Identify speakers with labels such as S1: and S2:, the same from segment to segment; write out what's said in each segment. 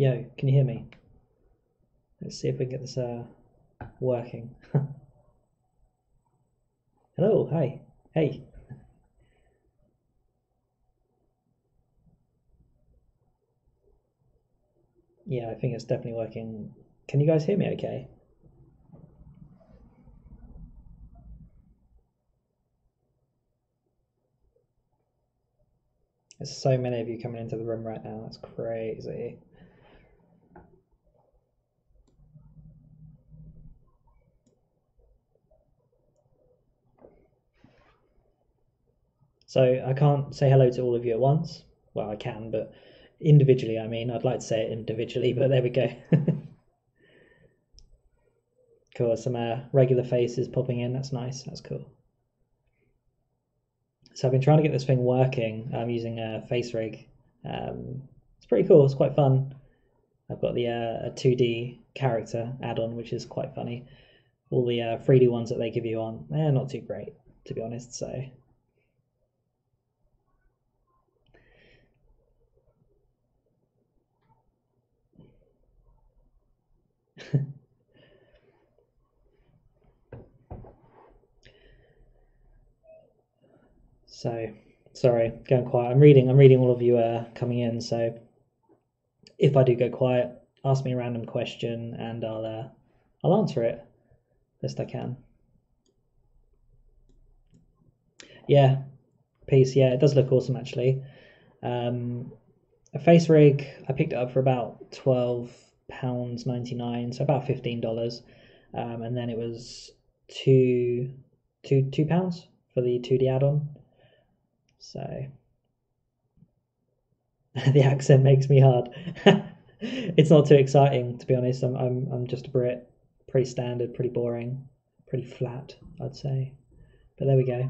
S1: Yo, can you hear me? Let's see if we can get this working. Hello, hi, hey. Yeah, I think it's definitely working. Can you guys hear me okay? There's so many of you coming into the room right now. That's crazy. So I can't say hello to all of you at once. Well, I can, but individually, I mean, I'd like to say it individually, but there we go. Cool, some regular faces popping in. That's nice. That's cool. So I've been trying to get this thing working. I'm using a face rig. It's pretty cool. It's quite fun. I've got the a 2D character add-on, which is quite funny. All the 3D ones that they give you on, they're not too great, to be honest. So so sorry, going quiet. I'm reading all of you coming in. So if I do go quiet, ask me a random question and I'll answer it best I can. Yeah, piece. Yeah, it does look awesome actually. A face rig, I picked it up for about £12.99, so about $15. And then it was £2 for the 2D add-on. So the accent makes me hard. It's not too exciting, to be honest. I'm just a Brit, pretty standard, pretty boring, pretty flat, I'd say. But there we go.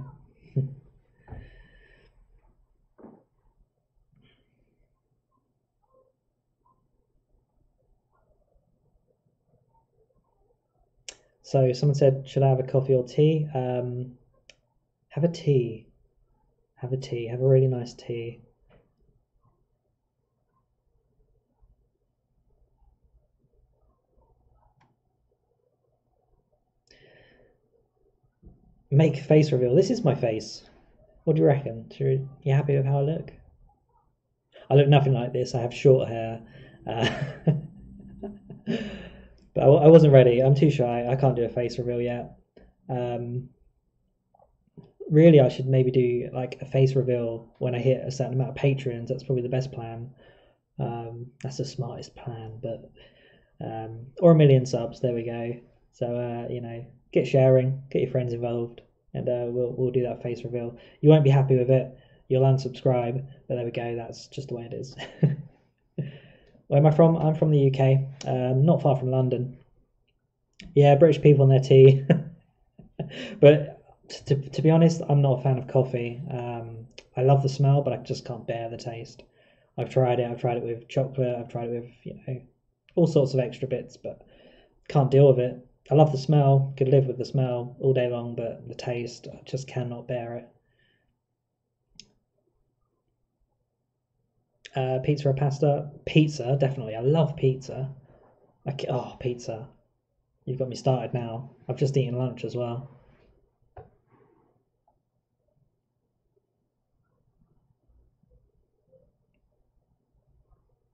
S1: So someone said, should I have a coffee or tea? Have a tea. Have a tea. Have a really nice tea. Make face reveal. This is my face. What do you reckon? You happy with how I look? I look nothing like this. I have short hair. But I wasn't ready. I'm too shy. I can't do a face reveal yet. Um, really, I should maybe do like a face reveal when I hit a certain amount of patrons. That's probably the best plan. That's the smartest plan, but or 1 million subs. There we go. So get sharing, get your friends involved, and we'll do that face reveal. You won't be happy with it. You'll unsubscribe, but there we go. That's just the way it is. Where am I from? I'm from the UK, not far from London. Yeah, British people and their tea. But to be honest, I'm not a fan of coffee. I love the smell, but I just can't bear the taste. I've tried it. I've tried it with chocolate. I've tried it with all sorts of extra bits, but can't deal with it. I love the smell. Could live with the smell all day long, but the taste, I just cannot bear it. Pizza or pasta? Pizza, definitely. I love pizza. Oh, pizza. You've got me started now. I've just eaten lunch as well.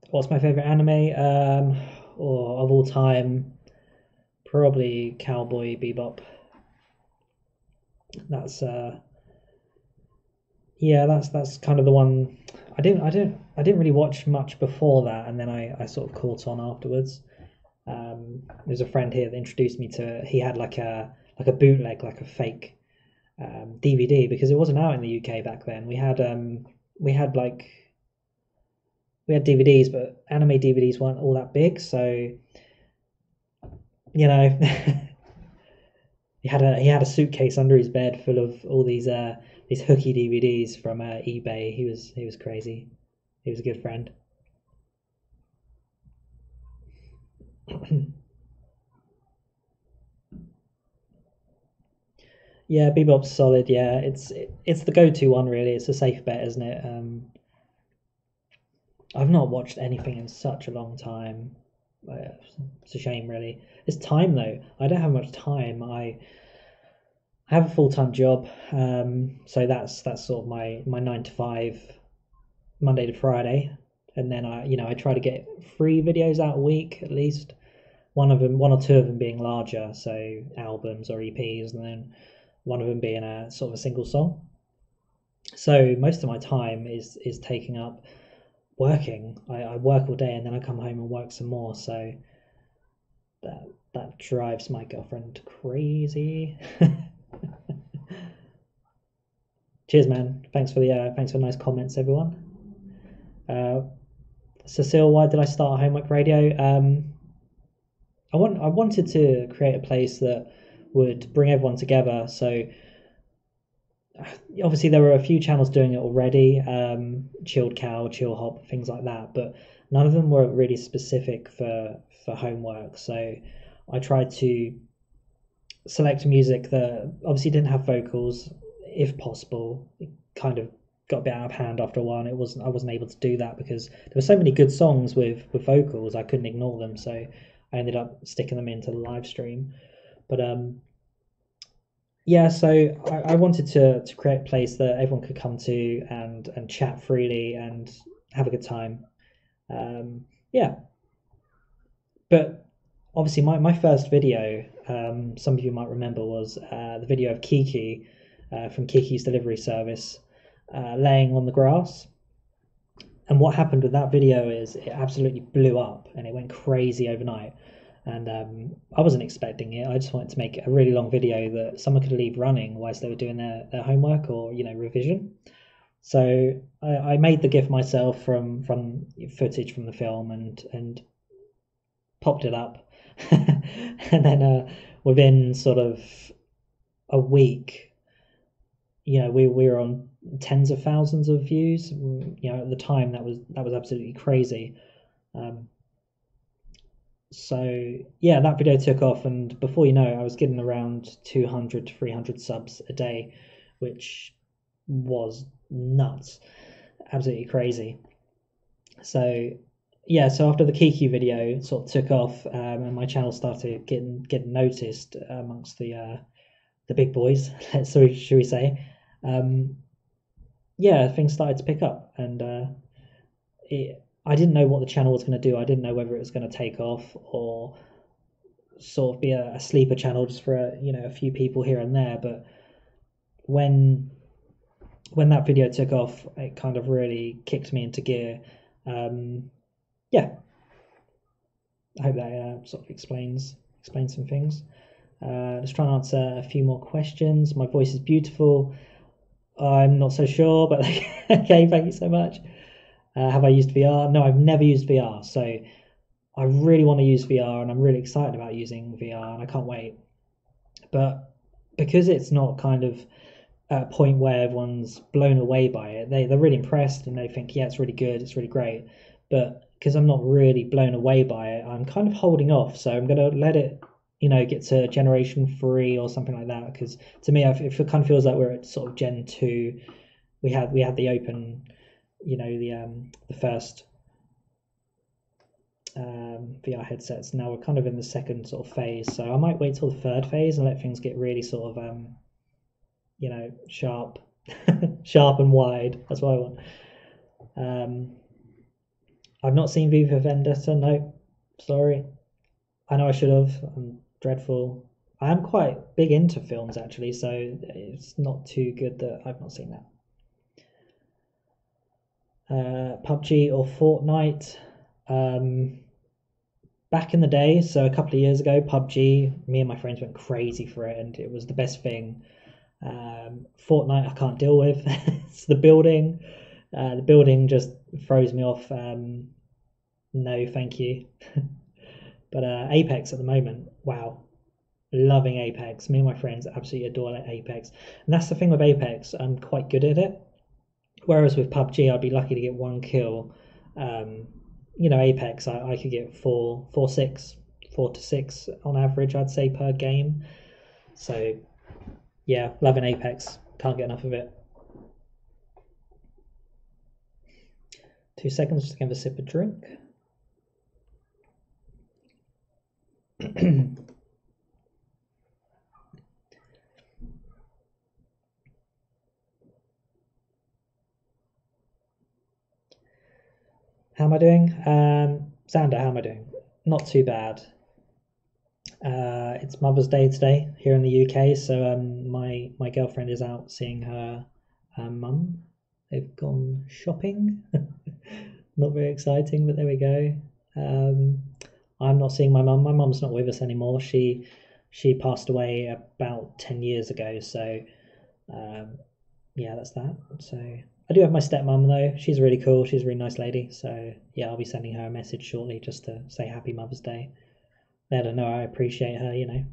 S1: What's my favorite anime? Or of all time, probably Cowboy Bebop. That's yeah, that's kind of the one. I didn't really watch much before that, and then I sort of caught on afterwards. There's a friend here that introduced me to. He had like a bootleg, like a fake DVD because it wasn't out in the UK back then. We had like we had DVDs, but anime DVDs weren't all that big, so you know he had a suitcase under his bed full of all these hooky DVDs from eBay. He was crazy. He was a good friend. Yeah, Bebop's solid. Yeah, it's the go-to one really. It's a safe bet, isn't it? I've not watched anything in such a long time. It's a shame, really. It's time though. I don't have much time. I have a full-time job, so that's sort of my 9 to 5, Monday to Friday, and then I try to get 3 videos out a week at least. One or two of them being larger, so albums or EPs, and then one of them being a sort of a single song. So most of my time is taking up working. I work all day and then I come home and work some more. So that drives my girlfriend crazy. Cheers, man. Thanks for the nice comments, everyone. Cecile, why did I start Homework Radio? I wanted to create a place that would bring everyone together. So obviously there were a few channels doing it already, Chilled Cow, Chill Hop, things like that, but none of them were really specific for homework. So I tried to select music that obviously didn't have vocals, if possible. It kind of got a bit out of hand after a while, and I wasn't able to do that because there were so many good songs with vocals. I couldn't ignore them, so I ended up sticking them into the live stream. But yeah, so I wanted to create a place that everyone could come to and chat freely and have a good time. Yeah, but obviously my first video, some of you might remember, was the video of Kiki from Kiki's Delivery Service laying on the grass. And what happened with that video is it absolutely blew up and it went crazy overnight. And I wasn't expecting it. I just wanted to make a really long video that someone could leave running whilst they were doing their homework or revision. So I made the GIF myself from footage from the film and popped it up, and then within sort of a week, we were on tens of thousands of views. At the time that was absolutely crazy. So yeah, that video took off, and before you know it, I was getting around 200 to 300 subs a day, which was nuts, absolutely crazy. So yeah, so after the Kiki video sort of took off, and my channel started getting noticed amongst the big boys, so should we say, yeah, things started to pick up, and I didn't know what the channel was going to do. I didn't know whether it was going to take off or sort of be a sleeper channel just for a few people here and there. But when that video took off, it kind of really kicked me into gear. Yeah, I hope that sort of explains some things. Just trying to answer a few more questions. My voice is beautiful. I'm not so sure, but okay, thank you so much. Have I used VR? No, I've never used VR. So I really want to use VR, and I'm really excited about using VR, and I can't wait. But because it's not kind of at a point where everyone's blown away by it, they're really impressed and they think, yeah, it's really good, it's really great. But because I'm not really blown away by it, I'm kind of holding off. So I'm going to let it, get to Generation 3 or something like that. Because to me, it kind of feels like we're at sort of Gen 2. We had the open, the first VR headsets. Now we're kind of in the second sort of phase. So I might wait till the third phase and let things get really sort of, sharp, sharp and wide. That's what I want. I've not seen V for Vendetta. No, sorry. I know I should have. I'm dreadful. I am quite big into films actually, so it's not too good that I've not seen that. PUBG or Fortnite. Back in the day, so a couple of years ago, PUBG, me and my friends went crazy for it, and it was the best thing. Fortnite I can't deal with. It's the building. The building just throws me off. No, thank you. But Apex at the moment, wow, loving Apex. Me and my friends absolutely adore Apex, and that's the thing with Apex. I'm quite good at it. Whereas with PUBG, I'd be lucky to get one kill. Apex, I could get 4 to 6 on average, I'd say, per game. So yeah, loving Apex. Can't get enough of it. 2 seconds just to have a sip of drink. How am I doing? Xander, how am I doing? Not too bad. It's Mother's Day today here in the UK, so my girlfriend is out seeing her mum. They've gone shopping. Not very exciting, but there we go. I'm not seeing my mum. My mum's not with us anymore. She passed away about 10 years ago, so yeah, that's that. So I do have my stepmom though. She's really cool. She's a really nice lady. So yeah, I'll be sending her a message shortly just to say Happy Mother's Day. Let her know I appreciate her, you know.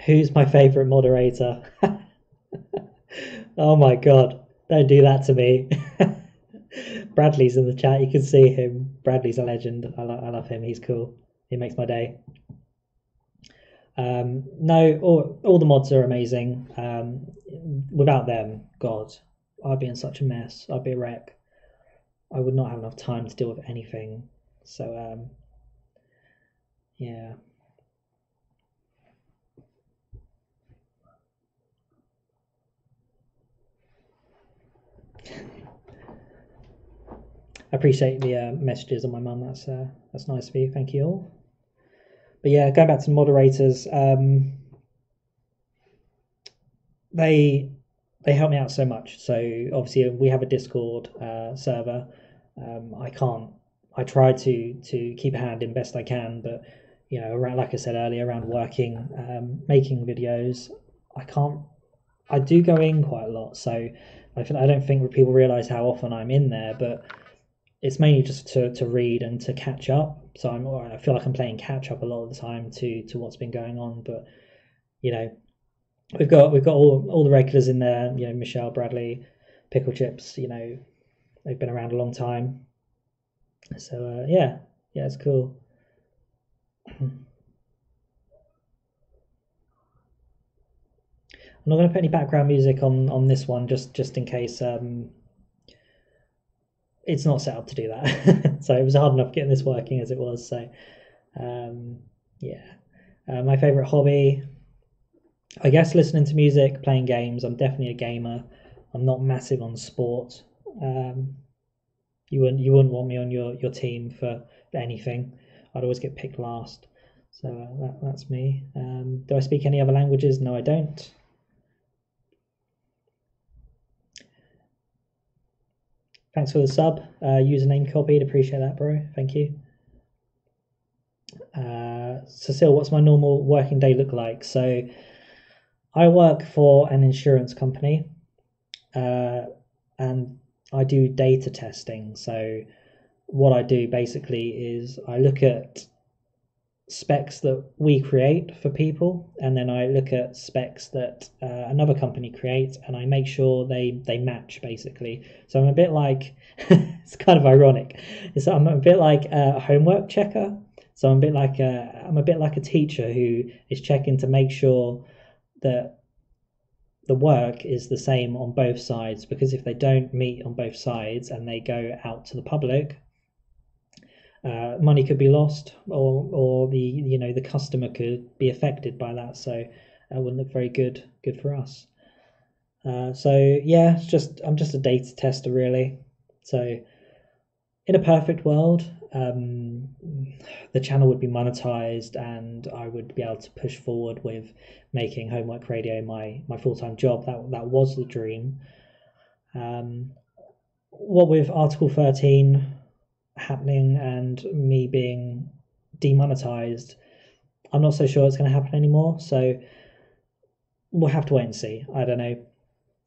S1: Who's my favourite moderator? Oh my god, don't do that to me. Bradley's in the chat, you can see him. Bradley's a legend. I love him, he's cool. He makes my day. No, all the mods are amazing. Without them, God, I'd be in such a mess. I'd be a wreck. I would not have enough time to deal with anything. So, yeah. I appreciate the messages on my mum. That's nice of you. Thank you all. But yeah, going back to the moderators, they help me out so much. So obviously we have a Discord server. I try to keep a hand in best I can, but you know, around, like I said earlier, around working, making videos, I do go in quite a lot. So I don't think people realize how often I'm in there, but it's mainly just to read and to catch up. So I feel like I'm playing catch up a lot of the time to what's been going on. But you know, we've got all the regulars in there. You know, Michelle, Bradley, Pickle Chips. You know, they've been around a long time. So yeah, it's cool. I'm not going to put any background music on this one, just in case it's not set up to do that. So it was hard enough getting this working as it was. So yeah, my favorite hobby, I guess, listening to music, playing games. I'm definitely a gamer. I'm not massive on sport. You wouldn't want me on your team for anything. I'd always get picked last. So that's me. Do I speak any other languages? No, I don't. Thanks for the sub. Username copied. Appreciate that, bro. Thank you. Cecile, what's my normal working day look like? So I work for an insurance company, and I do data testing. So what I do basically is I look at specs that we create for people, and then I look at specs that another company creates, and I make sure they match basically. So I'm a bit like it's kind of ironic. I'm a bit like a homework checker. So I'm a bit like a teacher who is checking to make sure that the work is the same on both sides, because if they don't meet on both sides and they go out to the public, money could be lost, or the customer could be affected by that. So it wouldn't look very good for us. So yeah, I'm just a data tester really. So in a perfect world, the channel would be monetized and I would be able to push forward with making Homework Radio my full-time job. That was the dream. What with Article 13 happening and me being demonetized, I'm not so sure it's going to happen anymore. So we'll have to wait and see. I don't know.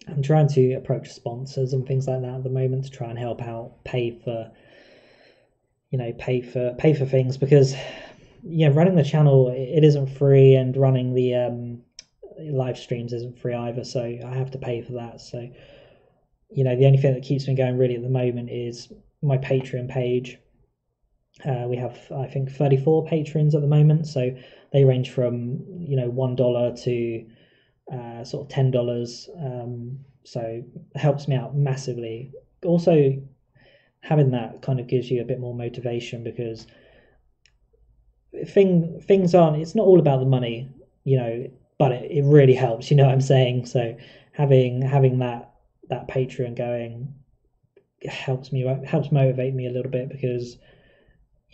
S1: I'm trying to approach sponsors and things like that at the moment to try and help out, pay for things, because running the channel, it isn't free, and running the live streams isn't free either, so I have to pay for that. So the only thing that keeps me going really at the moment is my Patreon page, We have, I think, 34 patrons at the moment, so they range from $1 to sort of $10. So it helps me out massively. Also, having that kind of gives you a bit more motivation, because things aren't. It's not all about the money, but it really helps. You know what I'm saying? So having that Patreon going helps motivate me a little bit, because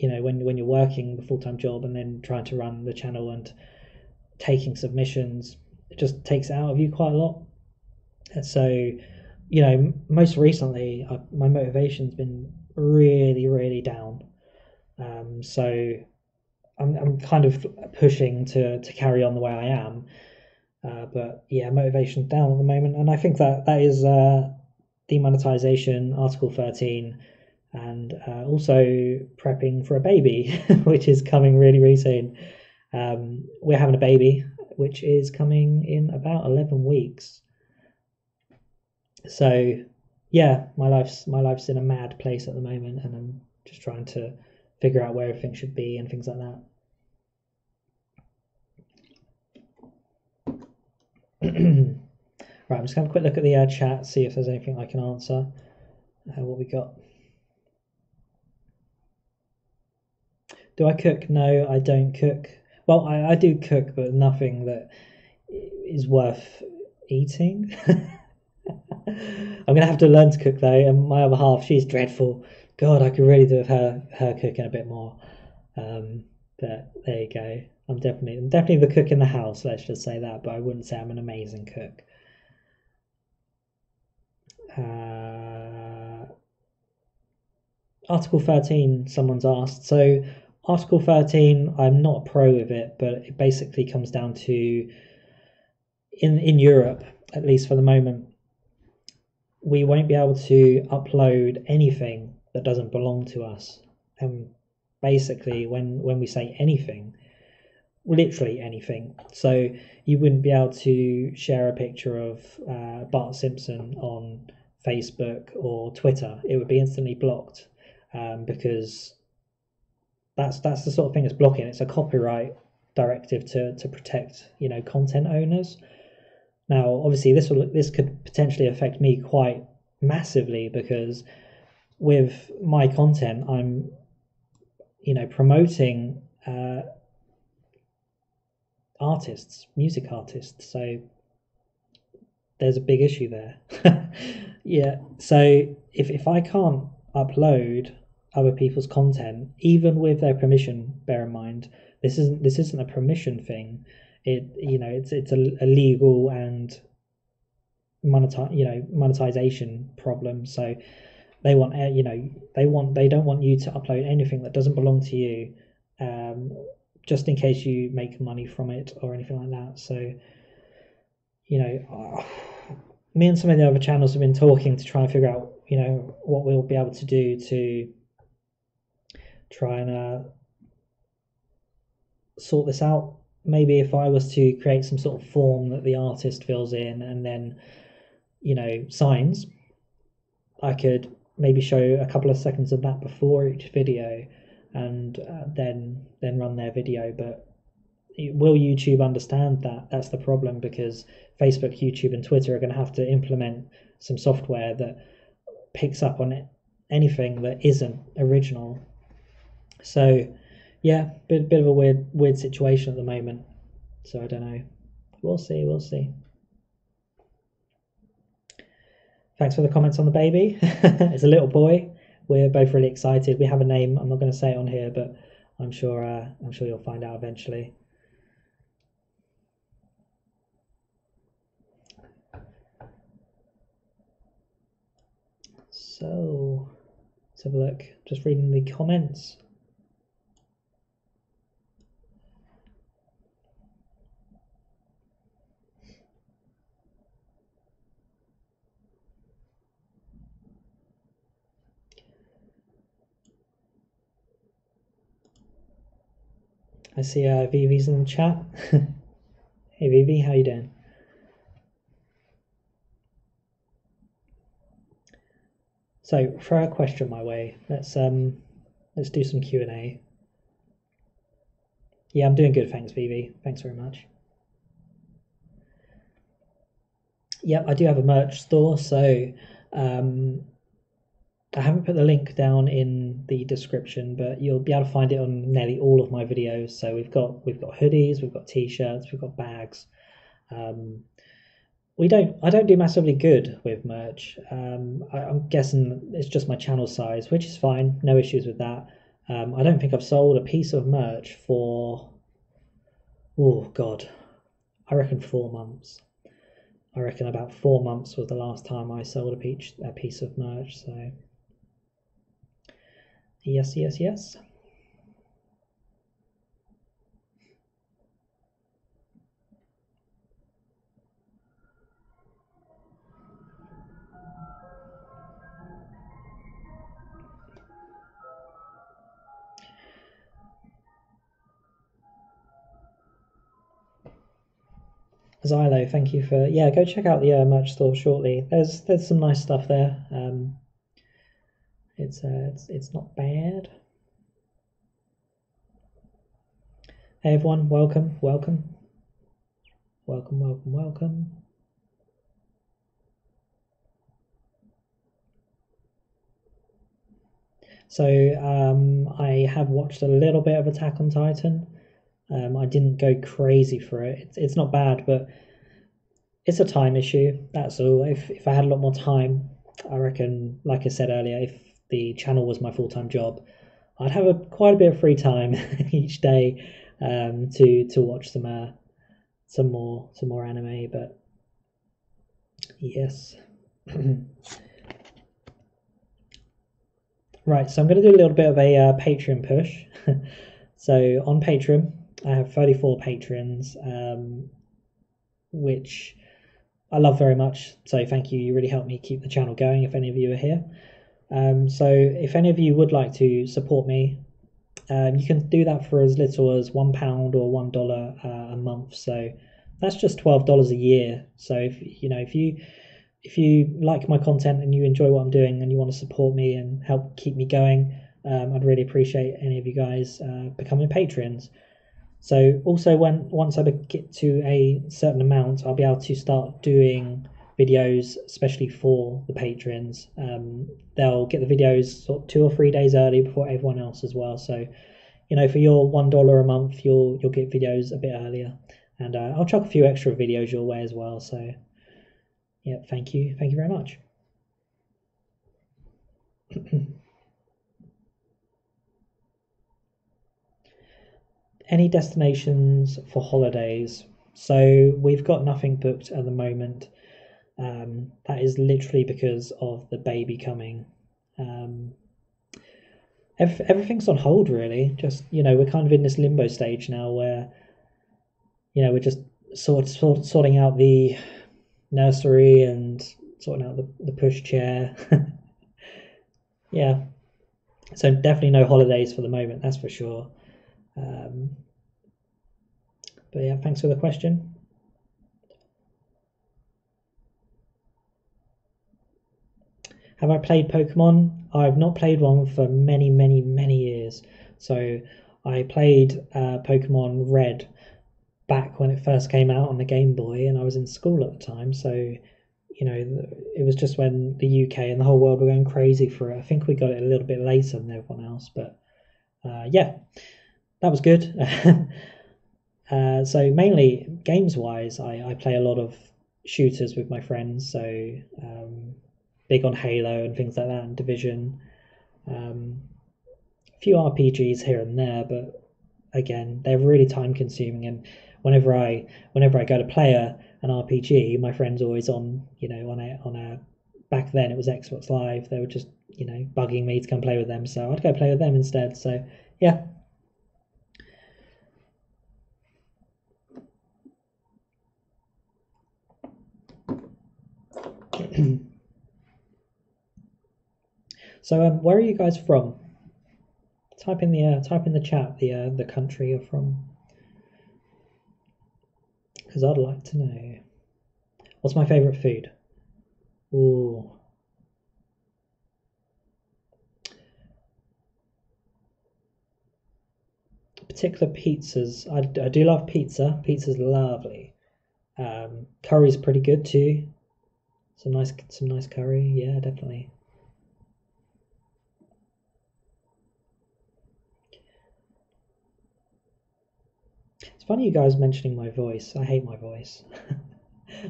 S1: when you're working the full-time job and then trying to run the channel and taking submissions, it just takes it out of you quite a lot. And so most recently my motivation's been really, really down. So I'm kind of pushing to carry on the way I am, but yeah, motivation's down at the moment, and I think that is demonetization, Article 13, and also prepping for a baby, which is coming really, really soon. We're having a baby, which is coming in about 11 weeks. So yeah, my life's in a mad place at the moment, and I'm just trying to figure out where everything should be and things like that. Right, I'm just gonna have a quick look at the chat, see if there's anything I can answer. What we got? Do I cook? No, I don't cook. Well, I do cook, but nothing that is worth eating. I'm gonna have to learn to cook though, and my other half, she's dreadful. God, I could really do with her cooking a bit more. But there you go. I'm definitely the cook in the house. Let's just say that, but I wouldn't say I'm an amazing cook. Article 13, someone's asked. So Article 13, I'm not a pro with it, but it basically comes down to, in Europe, at least for the moment, we won't be able to upload anything that doesn't belong to us. And basically, when we say anything, literally anything. So you wouldn't be able to share a picture of Bart Simpson on Facebook or Twitter. It would be instantly blocked, because that's the sort of thing that's blocking. It's a copyright directive to protect content owners. Now, obviously, this could potentially affect me quite massively, because with my content, I'm promoting music artists. So there's a big issue there. Yeah. So if I can't upload other people's content, even with their permission, bear in mind, this isn't a permission thing. It's a legal and monetization problem. So they don't want you to upload anything that doesn't belong to you, just in case you make money from it or anything like that. So me and some of the other channels have been talking to try and figure out what we'll be able to do to try and sort this out. Maybe if I was to create some sort of form that the artist fills in and then signs, I could maybe show a couple of seconds of that before each video, and then run their video. But will YouTube understand that? That's the problem, because Facebook, YouTube, and Twitter are going to have to implement some software that picks up on it, anything that isn't original. So yeah, bit of a weird situation at the moment. So I don't know. We'll see. Thanks for the comments on the baby. It's a little boy. We're both really excited. We have a name. I'm not going to say it on here, but I'm sure you'll find out eventually. So let's have a look. Just reading the comments. I see Vivi's in the chat. Hey Vivi, how you doing? So throw a question my way. Let's let's do some Q&A. Yeah, I'm doing good, thanks, Vivi. Thanks very much. Yep, I do have a merch store, so I haven't put the link down in the description, but you'll be able to find it on nearly all of my videos. So we've got hoodies, we've got t-shirts, we've got bags. I don't do massively good with merch. I'm guessing it's just my channel size, which is fine, no issues with that. I don't think I've sold a piece of merch for, oh God, I reckon 4 months. I reckon about 4 months was the last time I sold a piece of merch. So yes, yes, yes. Xylo, thank you for, yeah, go check out the merch store shortly. There's some nice stuff there. It's not bad. Hey everyone, welcome. So I have watched a little bit of Attack on Titan. I didn't go crazy for it. It's not bad, but it's a time issue. That's all. If I had a lot more time, I reckon, like I said earlier, if the channel was my full-time job, I'd have quite a bit of free time each day to watch some more anime. But yes. Right, so I'm going to do a little bit of a Patreon push. So on Patreon, I have 34 patrons, which I love very much. So thank you. You really helped me keep the channel going if any of you are here. So if any of you would like to support me, you can do that for as little as £1 or $1 a month. So that's just $12 a year. So if you like my content and you enjoy what I'm doing and you want to support me and help keep me going, I'd really appreciate any of you guys becoming patrons. So also once I get to a certain amount, I'll be able to start doing videos, especially for the patrons. They'll get the videos sort of 2 or 3 days early before everyone else as well. So, for your $1 a month, you'll get videos a bit earlier, and I'll chuck a few extra videos your way as well. So, yeah, thank you very much. Any destinations for holidays? So we've got nothing booked at the moment. That is literally because of the baby coming. Everything's on hold, really. Just we're kind of in this limbo stage now where we're just sorting out the nursery and sorting out the pushchair. Yeah, so definitely no holidays for the moment, that's for sure. But yeah, thanks for the question. Have I played Pokemon? I've not played one for many, many, many years. So I played Pokemon Red back when it first came out on the Game Boy, and I was in school at the time. So it was just when the UK and the whole world were going crazy for it. I think we got it a little bit later than everyone else, but yeah, that was good. So mainly games-wise, I play a lot of shooters with my friends. So big on Halo and things like that, and Division. A few RPGs here and there, but again, they're really time-consuming. And whenever I go to play an RPG, my friend's always on on a back then it was Xbox Live. They were just bugging me to come play with them, so I'd go play with them instead. So yeah. So where are you guys from? Type in the chat the country you're from, because I'd like to know. What's my favorite food? Ooh. particular pizzas. I do love pizza. Pizza's lovely. Curry's pretty good too. Some nice curry. Yeah, definitely. It's funny you guys mentioning my voice. I hate my voice.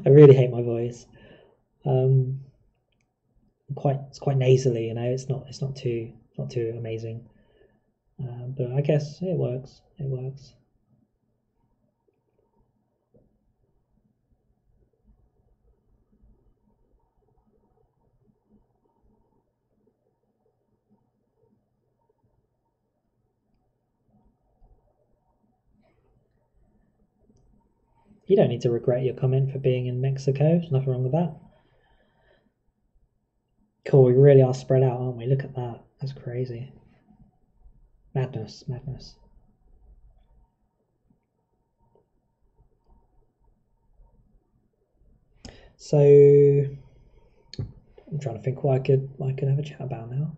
S1: I really hate my voice. Um, it's quite nasally, you know. It's not too amazing. But I guess it works. It works. You don't need to regret your comment for being in Mexico. There's nothing wrong with that. Cool. We really are spread out, aren't we? Look at that. That's crazy. Madness, madness. So I'm trying to think what I could have a chat about now.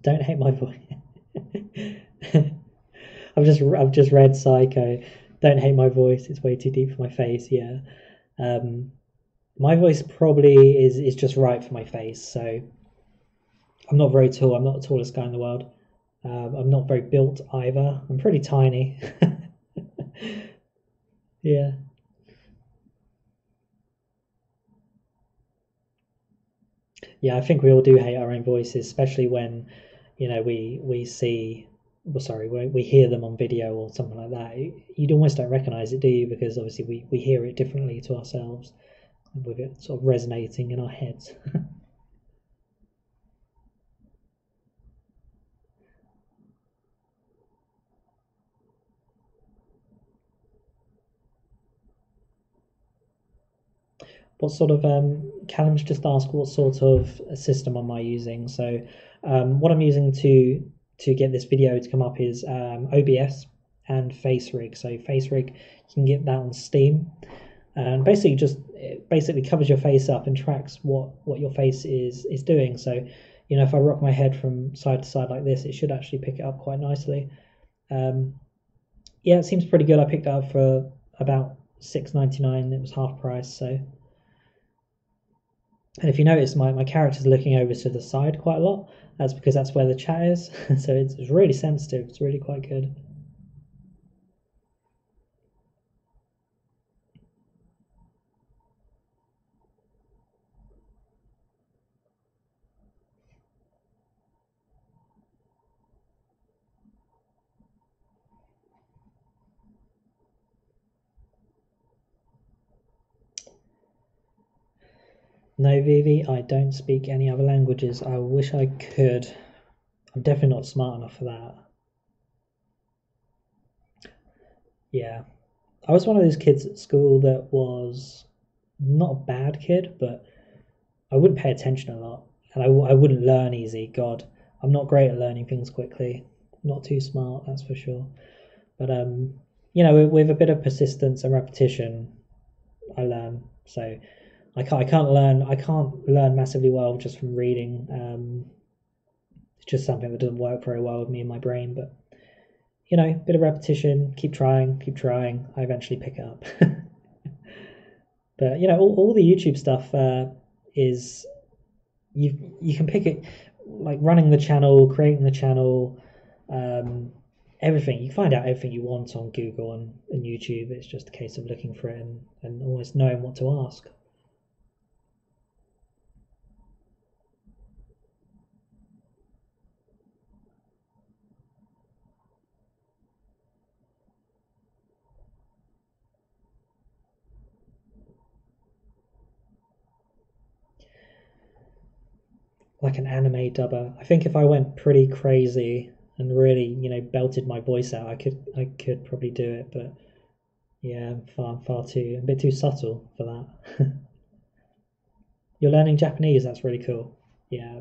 S1: Don't hate my voice. I've just read Psycho. Don't hate my voice. It's way too deep for my face. Yeah. Um, my voice probably is just right for my face. So I'm not very tall. I'm not the tallest guy in the world. I'm not very built either. I'm pretty tiny. Yeah. Yeah, I think we all do hate our own voices, especially when, you know, we see, well, sorry, we hear them on video or something like that. You almost don't recognize it, do you? Because obviously we hear it differently to ourselves, with it sort of resonating in our heads. What sort of Callum's just asked what sort of system am I using? So what I'm using to get this video to come up is OBS and FaceRig. So FaceRig, you can get that on Steam, and basically just it basically covers your face up and tracks what your face is doing. So you know, if I rock my head from side to side like this, it should actually pick it up quite nicely. Um, yeah, it seems pretty good. I picked it up for about £6.99. It was half price, so. And if you notice, my character's looking over to the side quite a lot. That's because that's where the chat is. So it's really sensitive. It's really quite good. No, Vivi, I don't speak any other languages. I wish I could. I'm definitely not smart enough for that. Yeah. I was one of those kids at school that was not a bad kid, but I wouldn't pay attention a lot. And I wouldn't learn easy. God, I'm not great at learning things quickly. Not too smart, that's for sure. But you know, with a bit of persistence and repetition, I learn. So I can't learn massively well just from reading. It's just something that doesn't work very well with me in my brain. But you know, bit of repetition, keep trying, keep trying. I eventually pick it up. But you know, all the YouTube stuff is you can pick it, like running the channel, creating the channel, um, everything. You find out everything you want on Google and YouTube. It's just a case of looking for it and almost knowing what to ask. Like an anime dubber. I think if I went pretty crazy and really, you know, belted my voice out, I could probably do it, but yeah, I'm far too a bit too subtle for that. You're learning Japanese, that's really cool. Yeah,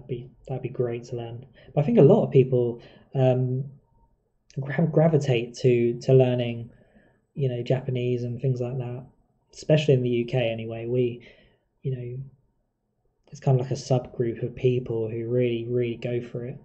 S1: that'd be great to learn. But I think a lot of people um, gravitate to learning, you know, Japanese and things like that, especially in the UK anyway. You know, it's kind of like a subgroup of people who really go for it.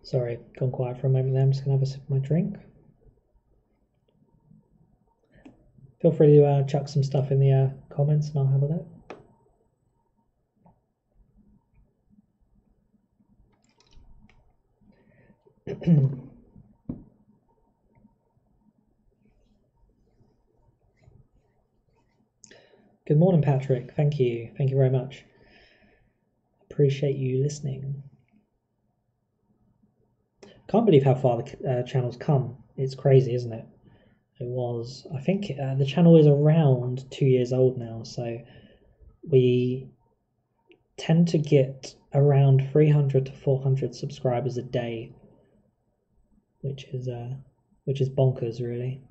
S1: Sorry, gone quiet for a moment there. I'm just going to have a sip of my drink. Feel free to chuck some stuff in the comments and I'll have a look. Good morning, Patrick. Thank you. Thank you very much. Appreciate you listening. Can't believe how far the channel's come. It's crazy, isn't it? It was, I think the channel is around 2 years old now, so we tend to get around 300 to 400 subscribers a day, which is bonkers, really.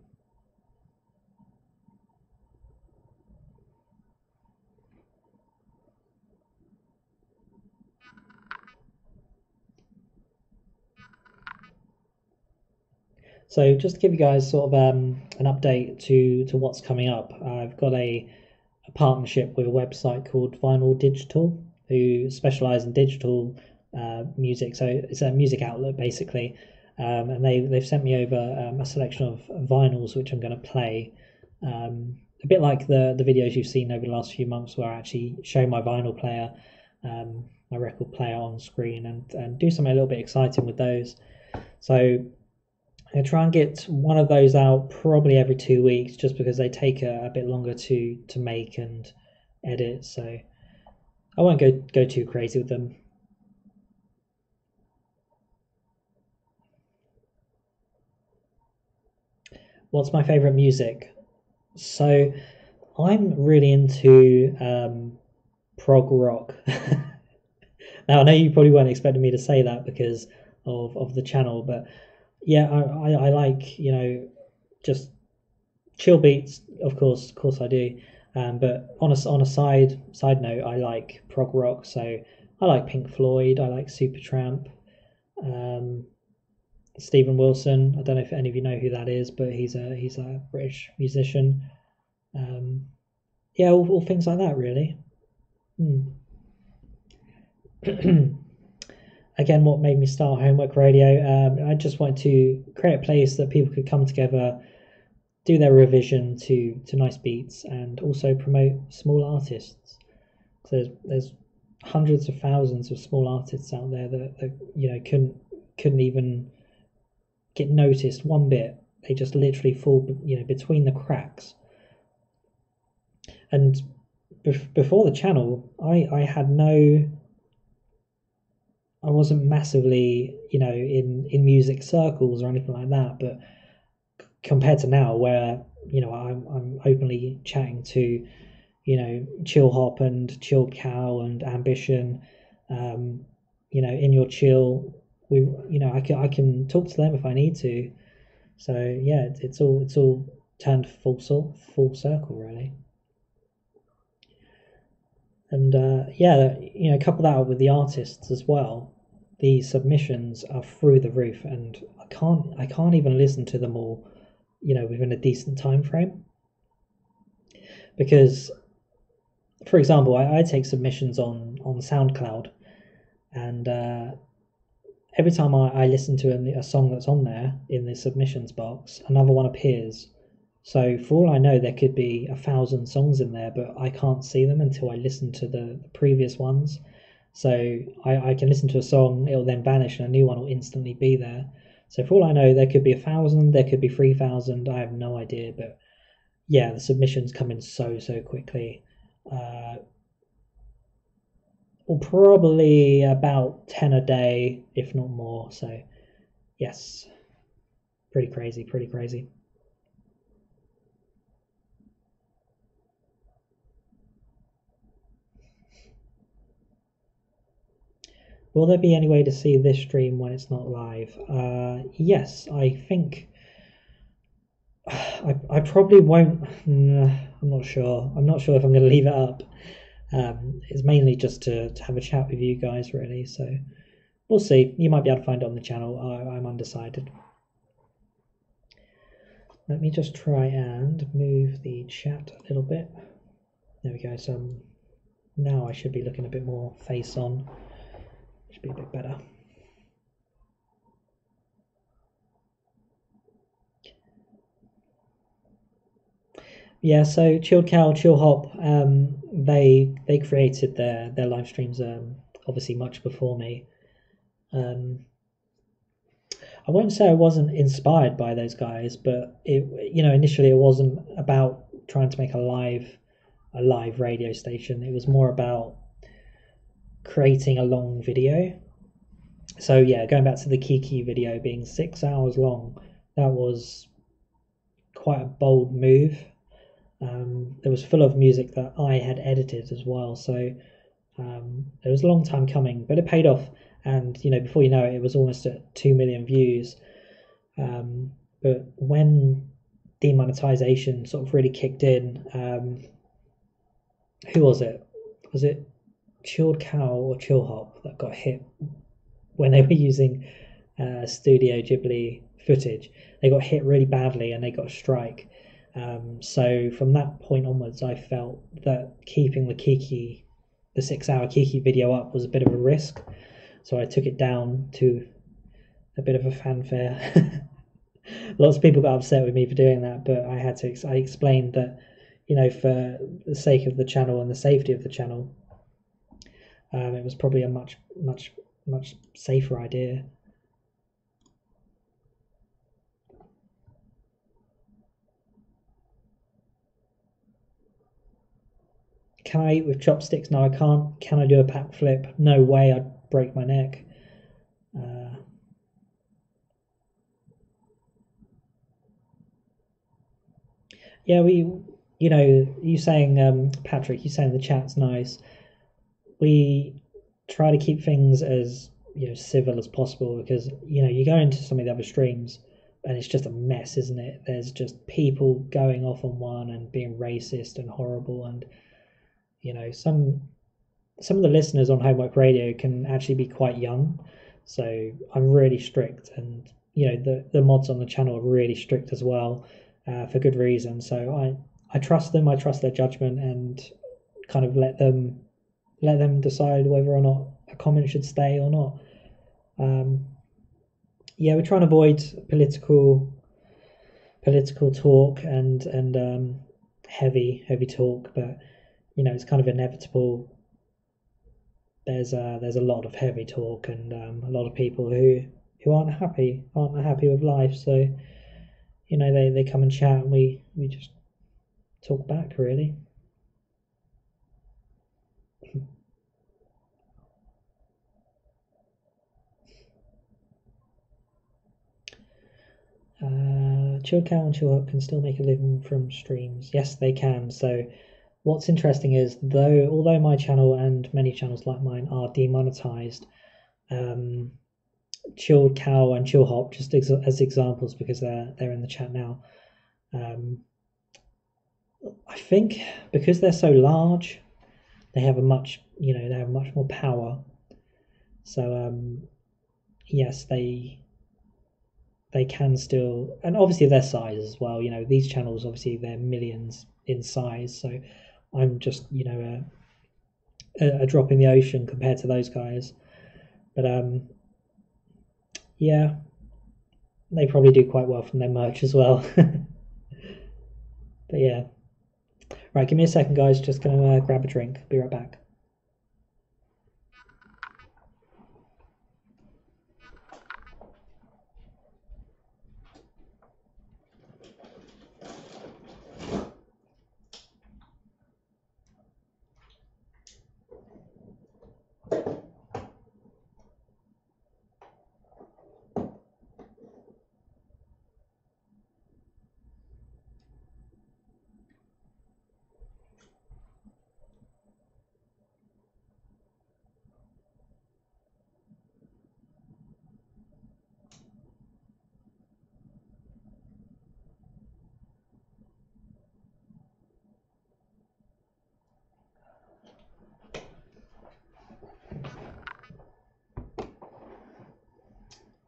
S1: So just to give you guys sort of an update to what's coming up, I've got a partnership with a website called Vinyl Digital, who specialise in digital music. So it's a music outlet basically, and they've sent me over a selection of vinyls which I'm going to play. A bit like the videos you've seen over the last few months, where I actually show my vinyl player, my record player on screen, and do something a little bit exciting with those. So I try and get one of those out probably every 2 weeks, just because they take a bit longer to make and edit. So I won't go too crazy with them. What's my favorite music? So I'm really into prog rock. Now I know you probably weren't expecting me to say that because of the channel, but yeah, I like, you know, just chill beats. Of course I do. But on a side note, I like prog rock. So I like Pink Floyd. I like Supertramp. Stephen Wilson. I don't know if any of you know who that is, but he's a British musician. Yeah, all things like that, really. Again, what made me start Homework Radio? I just wanted to create a place that people could come together, do their revision to nice beats, and also promote small artists. So there's hundreds of thousands of small artists out there that you know couldn't even get noticed one bit. They just literally fall, you know, between the cracks. And before the channel, I wasn't massively, you know, in music circles or anything like that. But compared to now, where, you know, I'm openly chatting to, you know, Chill Hop and Chill Cow and Ambition, you know, In Your Chill, you know, I can talk to them if I need to. So yeah, it's all turned full circle, really. And yeah, you know, couple that up with the artists as well. The submissions are through the roof, and I can't even listen to them all, you know, within a decent time frame. Because, for example, I take submissions on SoundCloud, and every time I listen to a song that's on there in the submissions box, another one appears. So for all I know, there could be 1,000 songs in there, but I can't see them until I listen to the previous ones. So I can listen to a song, it'll then vanish, and a new one will instantly be there. So for all I know, there could be 1,000, there could be 3,000. I have no idea, but yeah, the submissions come in so quickly. Well, probably about 10 a day, if not more. So yes, pretty crazy. Will there be any way to see this stream when it's not live? Yes, I think I probably won't. I'm not sure. I'm not sure if I'm going to leave it up. It's mainly just to have a chat with you guys, really. So we'll see. You might be able to find it on the channel. I'm undecided. Let me just try and move the chat a little bit. There we go. So now I should be looking a bit more face on. Should be a bit better. Yeah, so Chilled Cow, Chill Hop, they created their live streams obviously much before me. I won't say I wasn't inspired by those guys, but initially it wasn't about trying to make a live radio station. It was more about creating a long video. So yeah, going back to the Kiki video being 6 hours long, that was quite a bold move. It was full of music that I had edited as well, so it was a long time coming, but it paid off. And before you know it, it was almost at 2 million views. But when demonetization sort of really kicked in, who was it? Was it Chilled Cow or Chill Hop that got hit when they were using Studio Ghibli footage? They got hit really badly and they got a strike. So from that point onwards, I felt that keeping the 6 hour Kiki video up was a bit of a risk. So I took it down to a bit of a fanfare. Lots of people got upset with me for doing that, but I explained that, for the sake of the channel and the safety of the channel, it was probably a much safer idea. Can I eat with chopsticks? No, I can't. Can I do a pack flip? No way, I'd break my neck. Yeah, you saying, Patrick, you saying the chat's nice. We try to keep things as civil as possible, because you go into some of the other streams and it's just a mess, isn't it? There's just people going off on one and being racist and horrible, and some of the listeners on Homework Radio can actually be quite young, so I'm really strict, and the mods on the channel are really strict as well, for good reason. So I trust them, I trust their judgment, and kind of let them decide whether or not a comment should stay or not. Yeah, we're trying to avoid political talk and heavy talk, but it's kind of inevitable. There's a lot of heavy talk and a lot of people who aren't happy with life. So they come and chat, and we just talk back, really. Chilled Cow and Chill Up can still make a living from streams. Yes, they can. So what's interesting is, although my channel and many channels like mine are demonetized, Chilled Cow and Chill Hop, just as examples because they're in the chat now, I think because they're so large, they have a much more power. So yes, they can still, and obviously their size as well. These channels, obviously they're millions in size, so I'm just a drop in the ocean compared to those guys. But yeah, they probably do quite well from their merch as well. But yeah, right, give me a second, guys. Just gonna grab a drink. Be right back.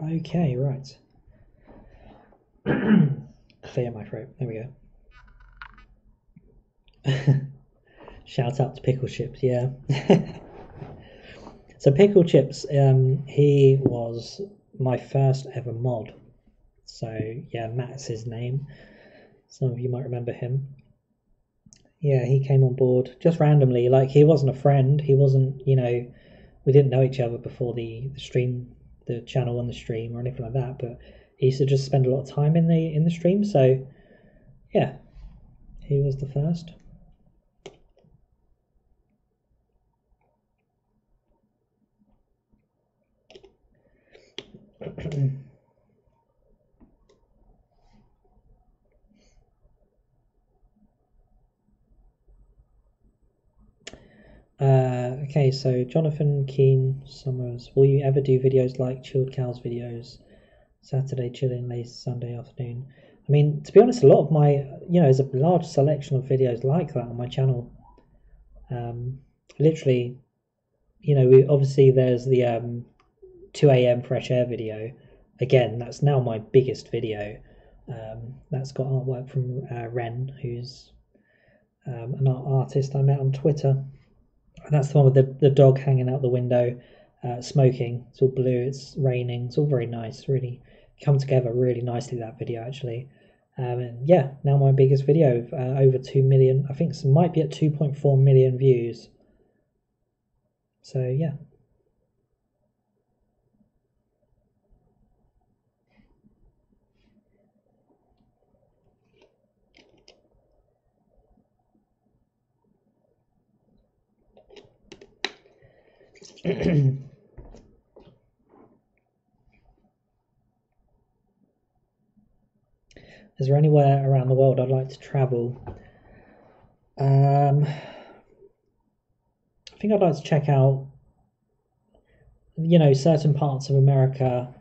S1: Okay, right. Clear my throat. There we go. Shout out to Pickle Chips, yeah. So Pickle Chips, he was my first ever mod. So yeah, Matt's his name. Some of you might remember him. Yeah, he came on board just randomly. Like he wasn't a friend. He wasn't, we didn't know each other before the stream, the channel on the stream or anything like that. But he used to just spend a lot of time in the stream. So yeah, he was the first. Okay, so Jonathan Keen Summers, will you ever do videos like Chilled Cows videos? Saturday chilling, late Sunday afternoon. I mean, to be honest, a lot of my, there's a large selection of videos like that on my channel. Literally, obviously there's the 2 a.m. fresh air video. Again, that's now my biggest video. That's got artwork from Ren, who's an artist I met on Twitter. And that's the one with the dog hanging out the window, smoking. It's all blue, it's raining, it's all very nice, really come together really nicely, that video actually. And yeah, now my biggest video, over 2 million, I think it might be at 2.4 million views. So yeah. Is there anywhere around the world I'd like to travel? I think I'd like to check out, certain parts of America.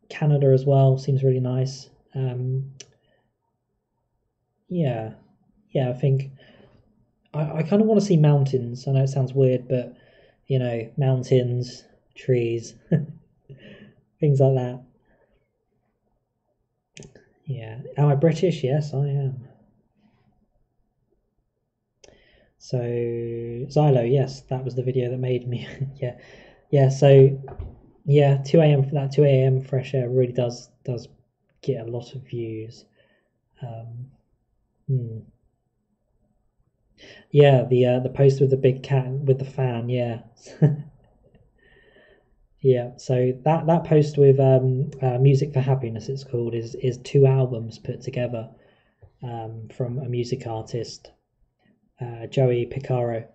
S1: Canada as well seems really nice. Yeah, I think I kind of want to see mountains. I know it sounds weird, but mountains, trees, things like that. Yeah. Am I British? Yes, I am. So Xylo, yes, that was the video that made me. Yeah, yeah. So yeah, 2 a.m. for that 2 a.m. fresh air really does get a lot of views. Hmm. Yeah, the post with the big cat with the fan. Yeah, yeah. So that post with music for happiness, it's called, is 2 albums put together from a music artist, Joey Picaro.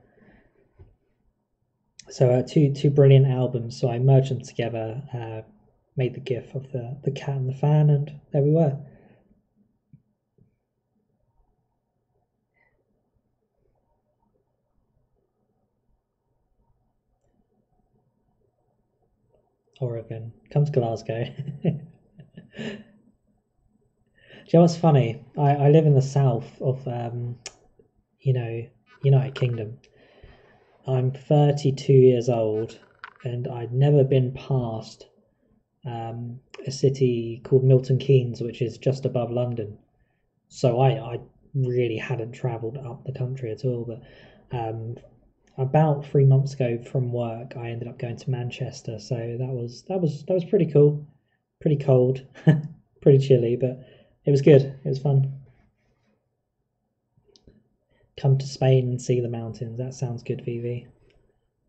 S1: So two brilliant albums. So I merged them together, made the GIF of the cat and the fan, and there we were. Oregon, come to Glasgow. Do you know what's funny? I live in the south of United Kingdom. I'm 32 years old, and I'd never been past a city called Milton Keynes, which is just above London. So I really hadn't travelled up the country at all. But about 3 months ago from work, I ended up going to Manchester. So that was pretty cool. Pretty cold, pretty chilly, but it was good. It was fun. Come to Spain and see the mountains. That sounds good, Vivi.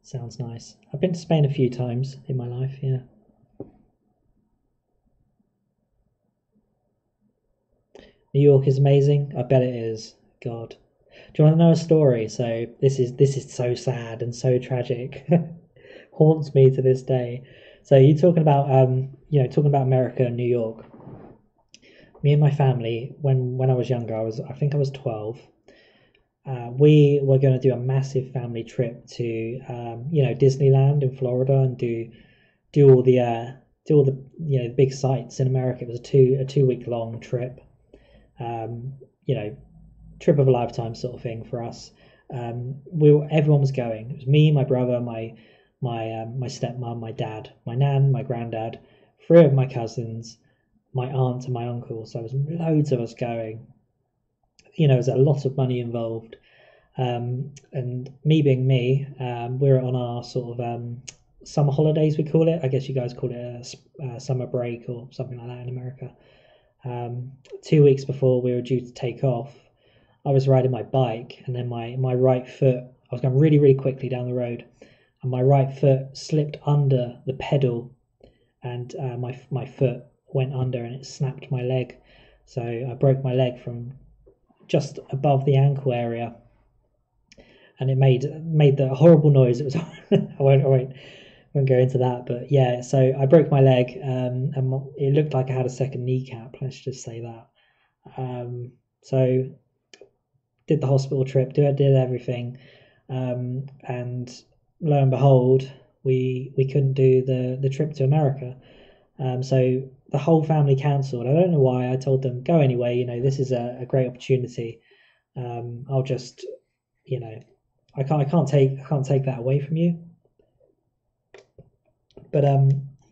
S1: Sounds nice. I've been to Spain a few times in my life, yeah. New York is amazing. I bet it is. God. Do you want to know a story? So this is so sad and so tragic. Haunts me to this day. So you talking about talking about America and New York. Me and my family, when I was younger, I think I was 12. We were going to do a massive family trip to Disneyland in Florida and do all the big sites in America. It was a 2 week long trip. Um, you know, Trip of a lifetime sort of thing for us. Everyone was going. It was me, my brother, my stepmom, my dad, my nan, my granddad. three of my cousins, my aunt and my uncle. So there was loads of us going. You know, there's a lot of money involved. And me being me, we're on our sort of summer holidays, we call it. I guess you guys call it a summer break or something like that in America. 2 weeks before we were due to take off, I was riding my bike, and then my right foot, I was going really, really quickly down the road, and my right foot slipped under the pedal, and my foot went under and it snapped my leg. So I broke my leg from just above the ankle area, and it made the horrible noise. It was I won't go into that, but yeah. So I broke my leg, and it looked like I had a second kneecap. Let's just say that. So did the hospital trip, did everything, and lo and behold, we couldn't do the trip to America. So the whole family cancelled. I don't know why. I told them, go anyway. You know, this is a great opportunity. I'll just, you know, I can't take that away from you. But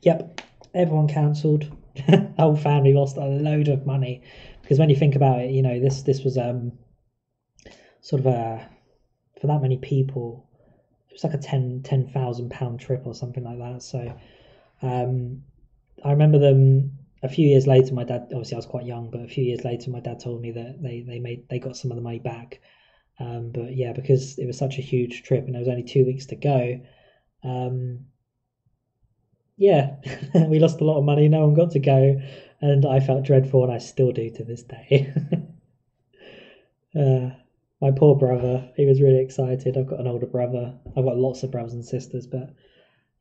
S1: yep, everyone cancelled. The whole family lost a load of money, because when you think about it, you know, this was sort of for that many people, it was like a £10,000 trip or something like that. So I remember them a few years later. My dad, obviously I was quite young, but a few years later, my dad told me that they got some of the money back. But yeah, because it was such a huge trip and there was only 2 weeks to go, yeah, we lost a lot of money. No one got to go, and I felt dreadful, and I still do to this day. My poor brother, he was really excited. I've got an older brother. I've got lots of brothers and sisters, but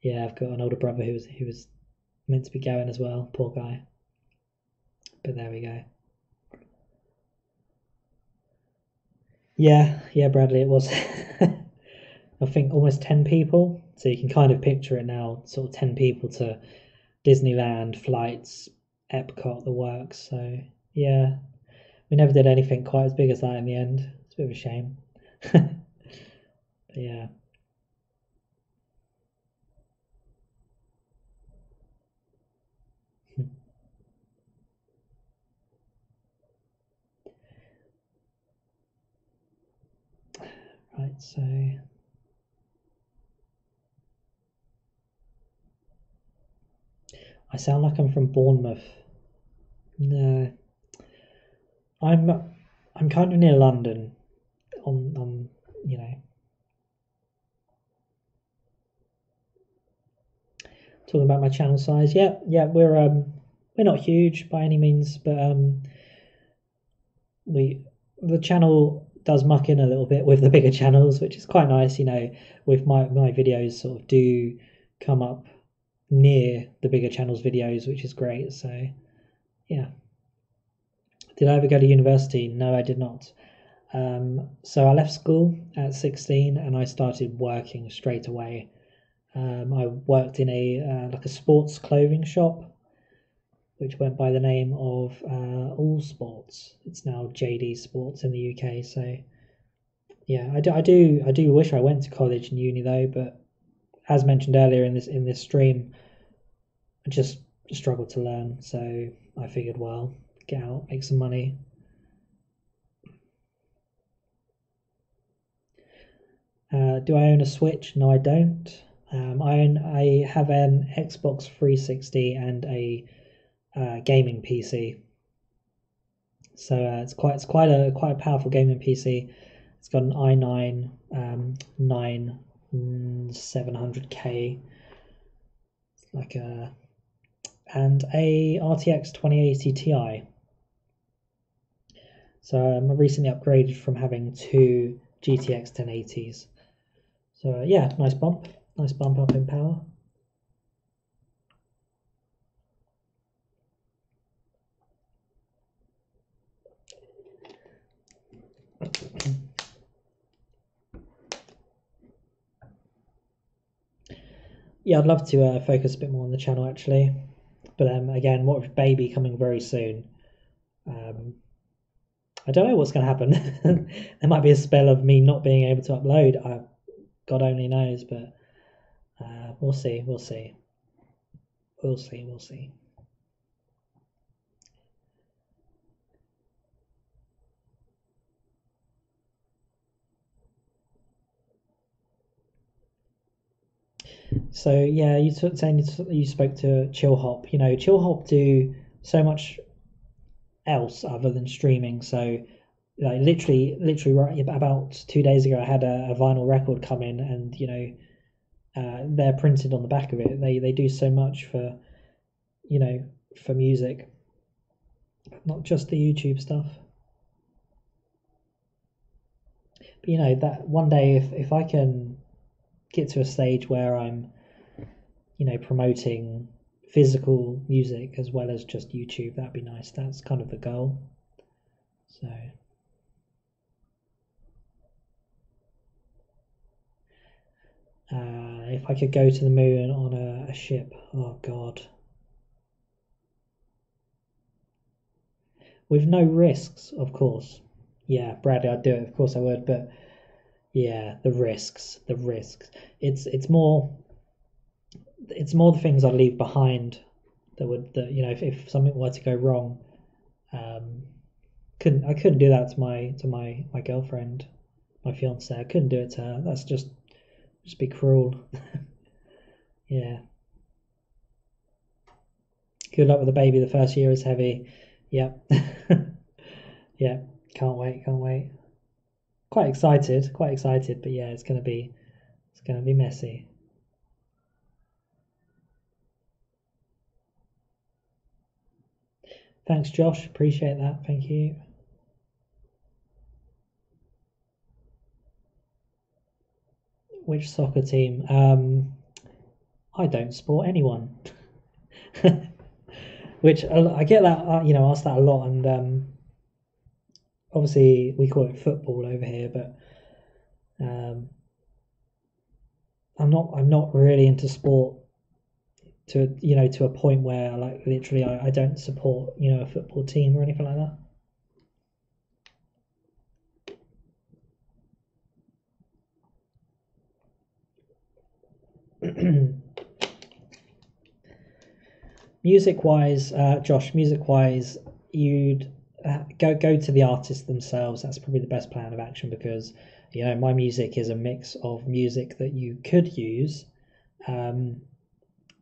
S1: yeah, I've got an older brother who was meant to be going as well. Poor guy. But there we go. Yeah, Bradley, it was. I think almost 10 people. So you can kind of picture it now, sort of 10 people to Disneyland, flights, Epcot, the works. So yeah, we never did anything quite as big as that in the end. It's a bit of a shame. But yeah. Right, so I sound like I'm from Bournemouth. No, I'm kind of near London. On you know, talking about my channel size. Yeah, we're not huge by any means, but the channel does muck in a little bit with the bigger channels, which is quite nice. You know, with my videos sort of do come up near the bigger channels videos, which is great. So yeah. Did I ever go to university? No, I did not. So I left school at 16 and I started working straight away. I worked in a sports clothing shop, which went by the name of All Sports. It's now JD Sports in the UK. So yeah, I do wish I went to college and uni though, but as mentioned earlier in this stream, I just struggled to learn. So I figured, well, get out, make some money. Do I own a Switch? No, I don't. I have an Xbox 360 and a gaming PC. So it's quite a powerful gaming PC. It's got an i9 700K, and a RTX 2080 Ti. So I recently upgraded from having two GTX 1080s. So yeah, nice bump up in power. Yeah, I'd love to focus a bit more on the channel actually, but again, what with baby coming very soon, I don't know what's going to happen. There might be a spell of me not being able to upload. God only knows, but we'll see. we'll see, we'll see. So yeah, you saying you spoke to Chill Hop. You know, Chill Hop do so much else other than streaming. So like literally right about 2 days ago, I had a vinyl record come in, and you know, they're printed on the back of it. They do so much for, you know, for music, not just the YouTube stuff. But you know, that one day, if I can get to a stage where I'm, you know, promoting physical music as well as just YouTube, that'd be nice. That's kind of the goal. So if I could go to the moon on a ship, oh god, with no risks, of course. Yeah, Bradley, I'd do it. Of course I would, but yeah, the risks. It's more the things I'd leave behind that you know, if something were to go wrong, um, I couldn't do that to my girlfriend, my fiance. I couldn't do it to her. That's just be cruel. Yeah. Good luck with the baby. The first year is heavy. Yep. Yeah. Can't wait. Can't wait. Quite excited. Quite excited. But yeah, it's gonna be messy. Thanks, Josh. Appreciate that. Thank you. Which soccer team? I don't support anyone. Which I get that, you know, asked that a lot, and obviously we call it football over here, but I'm not really into sport to, you know, to a point where like literally I don't support, you know, a football team or anything like that. Music wise, Josh, music wise, you'd go to the artists themselves. That's probably the best plan of action, because you know my music is a mix of music that you could use, um,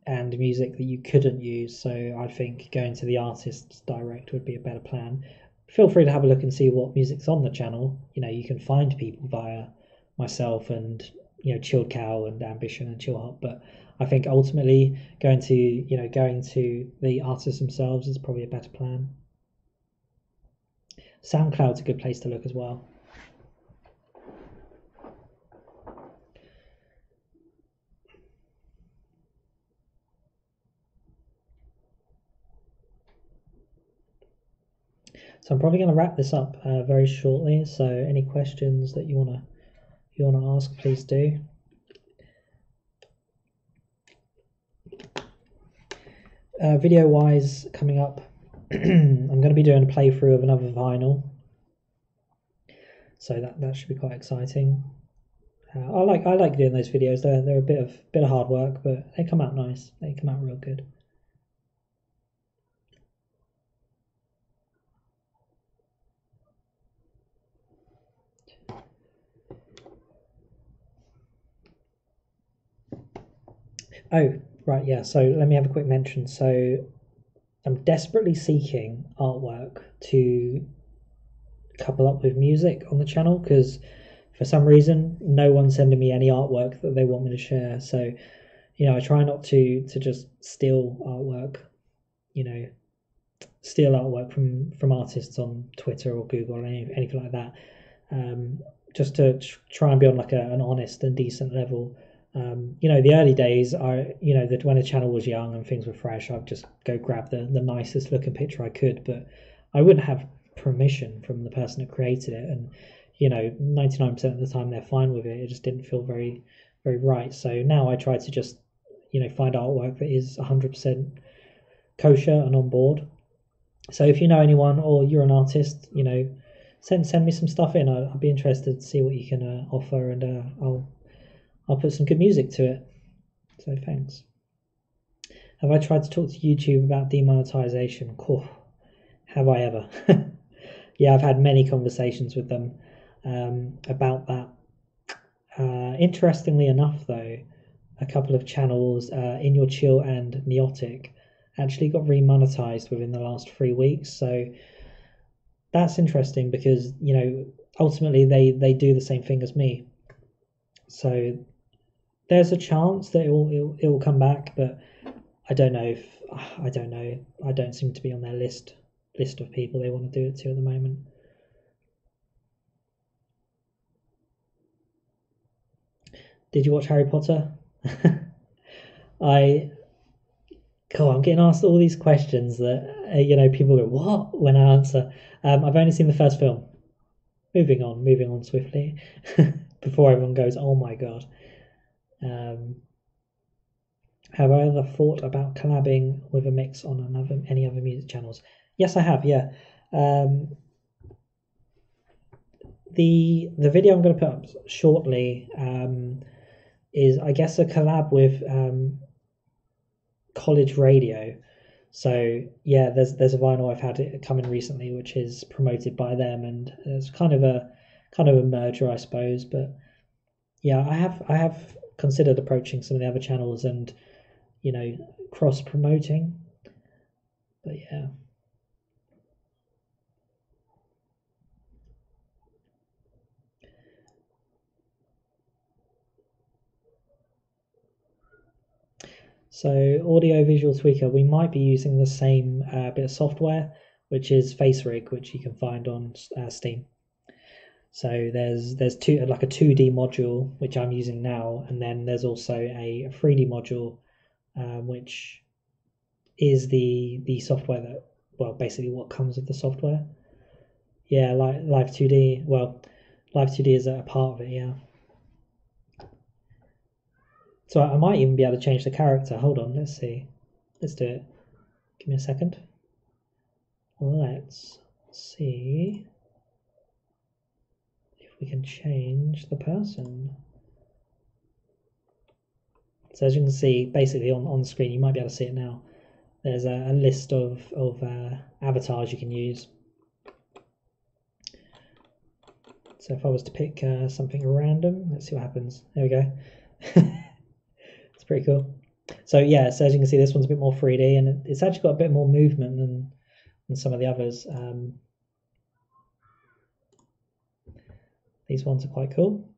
S1: and music that you couldn't use. So I think going to the artists direct would be a better plan. Feel free to have a look and see what music's on the channel. You know, you can find people via myself and, you know, Chilled Cow and Ambition and Chill Hop, but I think ultimately going to the artists themselves is probably a better plan. SoundCloud's a good place to look as well. So I'm probably going to wrap this up very shortly. So any questions that you wanna ask, please do. Video wise, coming up, I'm going to be doing a playthrough of another vinyl, so that should be quite exciting. I like doing those videos. They're a bit of hard work, but they come out nice. They come out real good. Oh, right, yeah. So let me have a quick mention. So I'm desperately seeking artwork to couple up with music on the channel, because for some reason no one's sending me any artwork that they want me to share. So, you know, I try not to just steal artwork, you know, steal artwork from artists on Twitter or Google or anything like that. Just to try and be on like an honest and decent level. You know, the early days are, you know, that when the channel was young and things were fresh, I'd just go grab the nicest looking picture I could, but I wouldn't have permission from the person that created it, and you know, 99% of the time they're fine with it. It just didn't feel very right. So now I try to just, you know, find artwork that is 100% kosher and on board. So if you know anyone or you're an artist, you know, send me some stuff in. I'll be interested to see what you can offer, and I'll put some good music to it. So thanks. Have I tried to talk to YouTube about demonetization? Cool. Have I ever? Yeah, I've had many conversations with them about that. Interestingly enough, though, a couple of channels, In Your Chill and Neotic, actually got remonetized within the last 3 weeks. So that's interesting because, you know, ultimately they do the same thing as me. So there's a chance that it will come back, but I don't know if I don't know. I don't seem to be on their list of people they want to do it to at the moment. Did you watch Harry Potter? I'm getting asked all these questions that you know, people go what when I answer. I've only seen the first film. Moving on swiftly before everyone goes, oh my god. Have I ever thought about collabing with a mix on any other music channels? Yes, I have. Yeah. The video I'm going to put up shortly is, I guess, a collab with College Radio. So yeah, there's a vinyl I've had it come in recently, which is promoted by them, and it's kind of a merger, I suppose. But yeah, I have considered approaching some of the other channels and, you know, cross promoting. But yeah. So audio visual tweaker, we might be using the same bit of software, which is FaceRig, which you can find on Steam. So there's two, like a 2D module, which I'm using now, and then there's also a 3D module, which is the software that, well, basically what comes with the software. Yeah, like Live 2D. Well, Live 2D is a part of it, yeah. So I might even be able to change the character. Hold on, let's see. Let's do it. Give me a second. Let's see if we can change the person. So as you can see, basically on the screen, you might be able to see it now. There's a list of avatars you can use. So if I was to pick something random, let's see what happens. There we go. It's pretty cool. So yeah, so as you can see, this one's a bit more 3D, and it's actually got a bit more movement than some of the others. These ones are quite cool.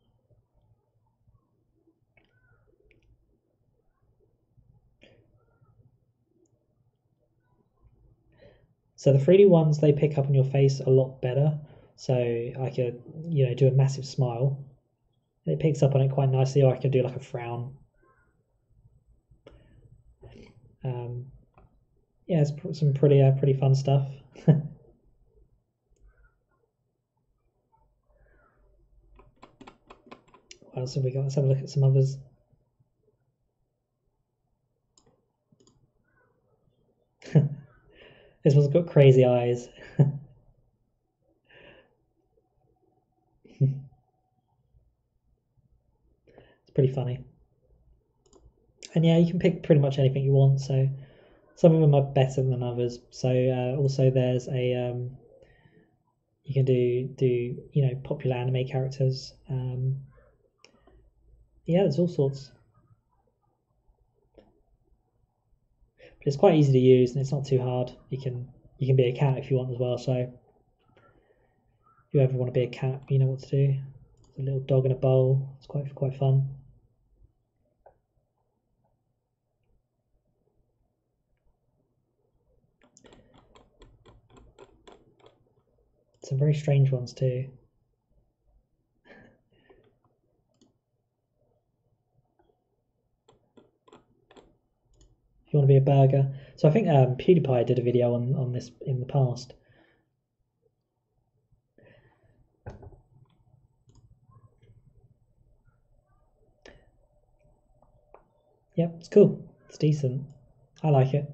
S1: So the 3D ones, they pick up on your face a lot better. So I could, you know, do a massive smile. It picks up on it quite nicely, or I could do like a frown. Yeah, it's some pretty fun stuff. What else have we got? Let's have a look at some others. This one's got crazy eyes. It's pretty funny. And yeah, you can pick pretty much anything you want. So some of them are better than others. So also there's a you can do you know, popular anime characters. Yeah, there's all sorts. But it's quite easy to use and it's not too hard. You can be a cat if you want as well. So if you ever want to be a cat, you know what to do. There's a little dog in a bowl. It's quite fun. Some very strange ones too. If you want to be a burger. So I think PewDiePie did a video on this in the past. Yep, it's cool. It's decent. I like it.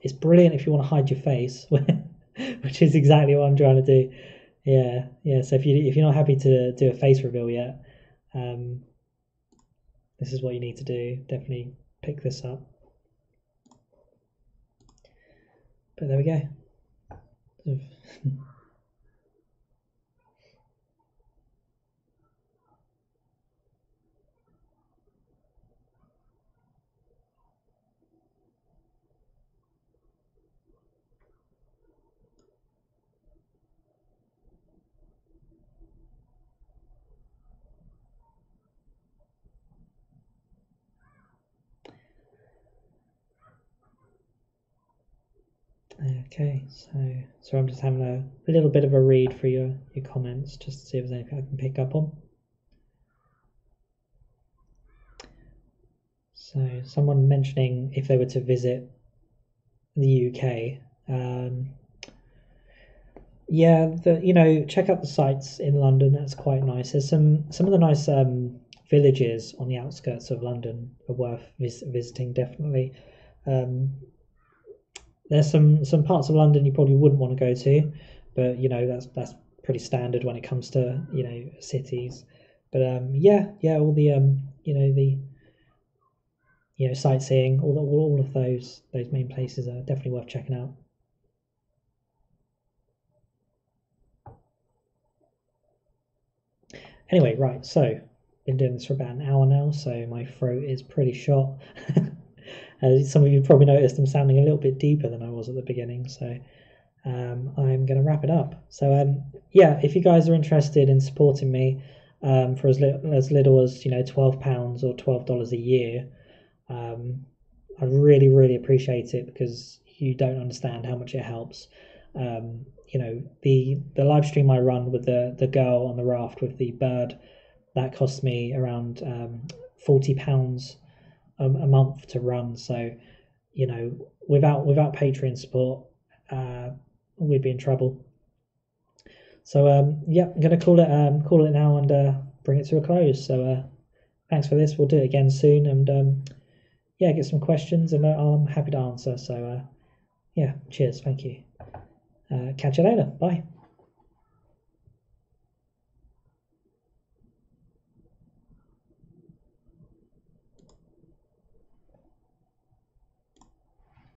S1: It's brilliant if you want to hide your face, which is exactly what I'm trying to do. Yeah, yeah. So if you're not happy to do a face reveal yet, this is what you need to do. Definitely pick this up. But there we go. Okay, so I'm just having a little bit of a read for your comments just to see if there's anything I can pick up on. So someone mentioning if they were to visit the UK, yeah, check out the sites in London. That's quite nice. There's some of the nice villages on the outskirts of London are worth visiting definitely. There's some parts of London you probably wouldn't want to go to, but that's pretty standard when it comes to cities. But yeah, all the sightseeing, all of those main places are definitely worth checking out. Anyway, right, so been doing this for about an hour now, so my throat is pretty shot. As some of you probably noticed, I'm sounding a little bit deeper than I was at the beginning, so I'm going to wrap it up. So yeah, if you guys are interested in supporting me for as little as £12 or $12 a year, I really appreciate it because you don't understand how much it helps. The live stream I run with the girl on the raft with the bird, that costs me around £40 a month to run. So without Patreon support, we'd be in trouble. So yeah, I'm gonna call it now and bring it to a close. So thanks for this. We'll do it again soon, and yeah, get some questions, and I'm happy to answer. So yeah, cheers, thank you. Catch you later. Bye.